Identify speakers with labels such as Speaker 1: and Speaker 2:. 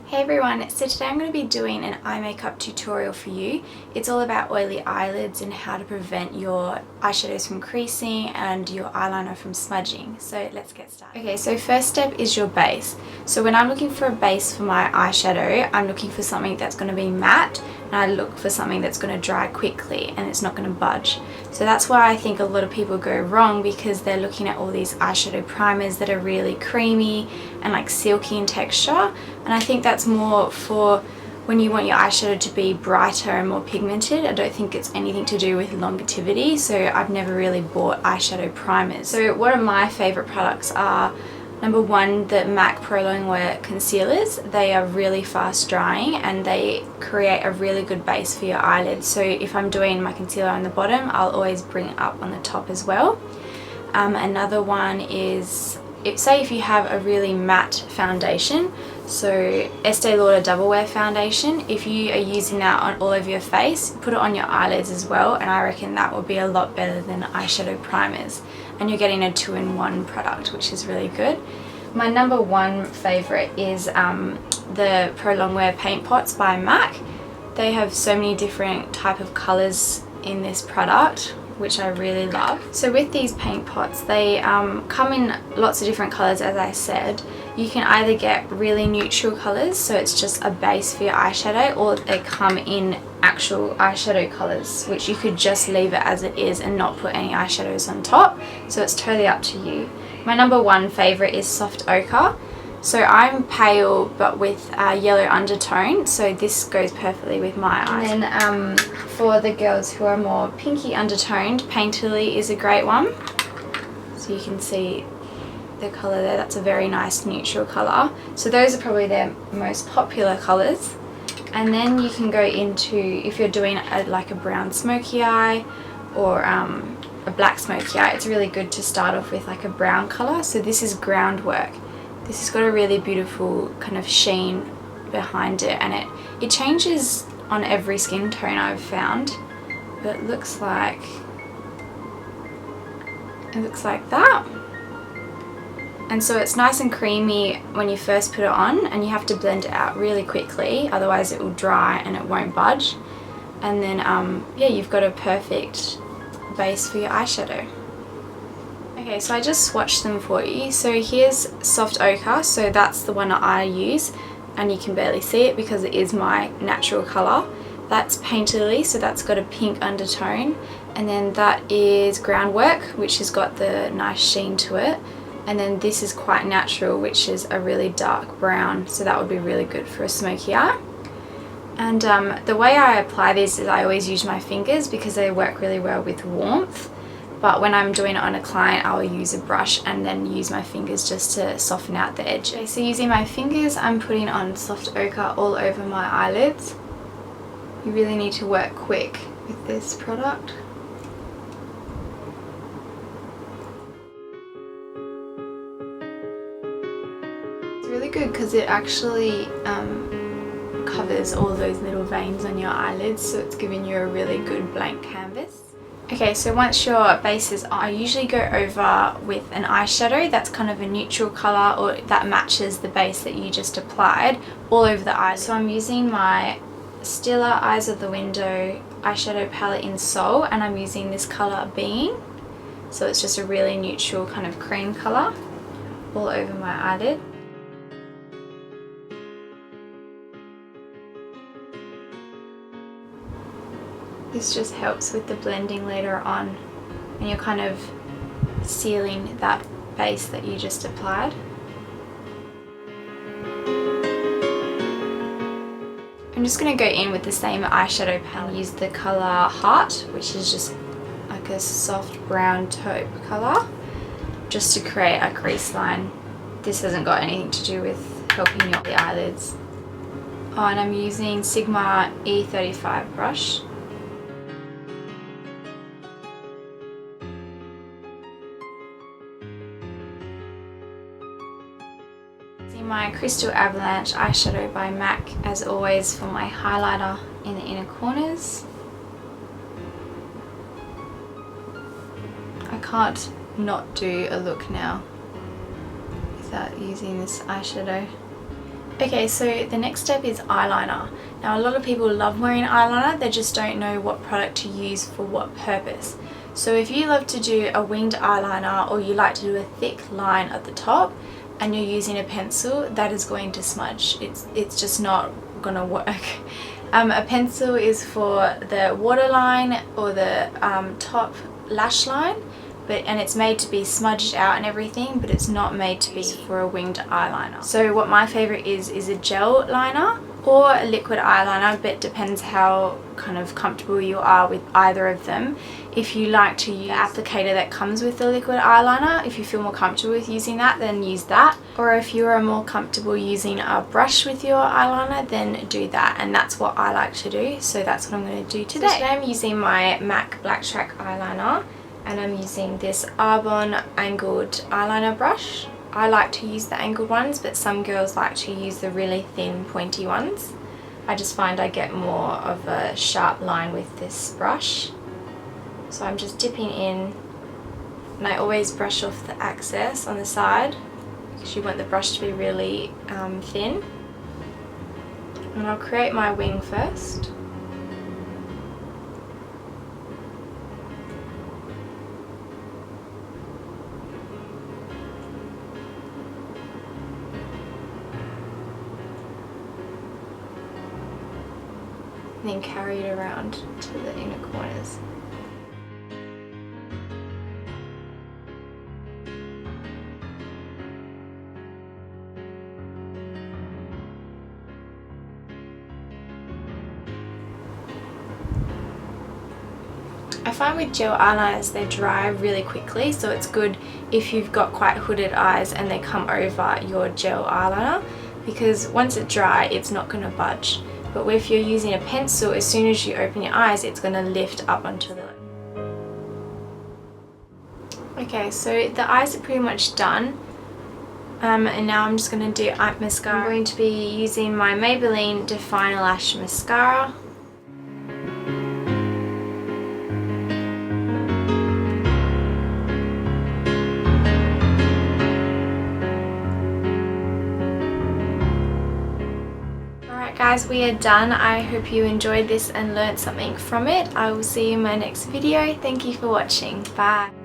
Speaker 1: Hey everyone, so today I'm going to be doing an eye makeup tutorial for you. It's all about oily eyelids and how to prevent your eyeshadows from creasing and your eyeliner from smudging. So let's get started. Okay, so first step is your base. So when I'm looking for a base for my eyeshadow, I'm looking for something that's going to be matte, and I look for something that's going to dry quickly and it's not going to budge. So that's why I think a lot of people go wrong, because they're looking at all these eyeshadow primers that are really creamy and like silky in texture, and I think that's more for when you want your eyeshadow to be brighter and more pigmented. I don't think it's anything to do with longevity, so I've never really bought eyeshadow primers. So what are my favourite products are, number one, the MAC Pro Longwear Concealers. They are really fast drying and they create a really good base for your eyelids. So if I'm doing my concealer on the bottom, I'll always bring it up on the top as well. Another one is, say if you have a really matte foundation, so Estee Lauder Double Wear Foundation, if you are using that on all over your face, put it on your eyelids as well, and I reckon that will be a lot better than eyeshadow primers. And you're getting a 2-in-1 product, which is really good. My number one favourite is the Pro Longwear Paint Pots by MAC. They have so many different type of colours in this product, which I really love. So with these paint pots, they come in lots of different colours, as I said. You can either get really neutral colours, so it's just a base for your eyeshadow, or they come in actual eyeshadow colours, which you could just leave it as it is and not put any eyeshadows on top. So it's totally up to you. My number one favourite is Soft Ochre. So I'm pale but with a yellow undertone, so this goes perfectly with my eyes. And then for the girls who are more pinky undertoned, Painterly is a great one. So you can see the colour there, that's a very nice neutral colour. So those are probably their most popular colours. And then you can go into, if you're doing like a brown smoky eye or a black smoky eye, it's really good to start off with like a brown colour. So this is Groundwork. This has got a really beautiful kind of sheen behind it, and it changes on every skin tone I've found, but it looks like that. And so it's nice and creamy when you first put it on, and you have to blend it out really quickly, otherwise it will dry and it won't budge. And then yeah, you've got a perfect base for your eyeshadow. Okay, so I just swatched them for you. So here's Soft Ochre, so that's the one that I use, and you can barely see it because it is my natural colour. That's Painterly, so that's got a pink undertone, and then that is Groundwork, which has got the nice sheen to it, and then this is Quite Natural, which is a really dark brown, so that would be really good for a smoky eye. And the way I apply these is I always use my fingers because they work really well with warmth. But when I'm doing it on a client, I'll use a brush and then use my fingers just to soften out the edge. Okay, so using my fingers, I'm putting on Soft Ochre all over my eyelids. You really need to work quick with this product. It's really good because it actually covers all those little veins on your eyelids, so it's giving you a really good blank canvas. Okay, so once your base is on, I usually go over with an eyeshadow that's kind of a neutral colour or that matches the base that you just applied all over the eyes. So I'm using my Stila Eyes of the Window eyeshadow palette in Soul, and I'm using this colour Being. So it's just a really neutral kind of cream colour all over my eyelid. This just helps with the blending later on, and you're kind of sealing that base that you just applied. I'm just going to go in with the same eyeshadow palette and use the colour Heart, which is just like a soft brown taupe colour, just to create a crease line. This hasn't got anything to do with helping your eyelids. Oh, and I'm using Sigma E35 brush. My Crystal Avalanche eyeshadow by MAC, as always, for my highlighter in the inner corners. I can't not do a look now without using this eyeshadow. Okay, so the next step is eyeliner. Now a lot of people love wearing eyeliner, they just don't know what product to use for what purpose. So if you love to do a winged eyeliner, or you like to do a thick line at the top and you're using a pencil, that is going to smudge. It's just not gonna work. A pencil is for the waterline or the top lash line, and it's made to be smudged out and everything, but it's not made to be for a winged eyeliner. So what my favourite is a gel liner or a liquid eyeliner, but it depends how kind of comfortable you are with either of them. If you like to use the applicator that comes with the liquid eyeliner, if you feel more comfortable with using that, then use that. Or if you are more comfortable using a brush with your eyeliner, then do that, and that's what I like to do, so that's what I'm going to do today. So today I'm using my MAC Black Track eyeliner, and I'm using this Arbonne angled eyeliner brush. I like to use the angled ones, but some girls like to use the really thin pointy ones. I just find I get more of a sharp line with this brush. So I'm just dipping in, and I always brush off the excess on the side because you want the brush to be really thin. And I'll create my wing first. And then carry it around to the inner corners. I find with gel eyeliners they dry really quickly, so it's good if you've got quite hooded eyes and they come over your gel eyeliner, because once it's dry it's not going to budge. But if you're using a pencil, as soon as you open your eyes, it's going to lift up onto the lip. Okay, so the eyes are pretty much done. And now I'm just going to do eye mascara. I'm going to be using my Maybelline Define Lash Mascara. Guys, we are done. I hope you enjoyed this and learned something from it. I will see you in my next video. Thank you for watching. Bye.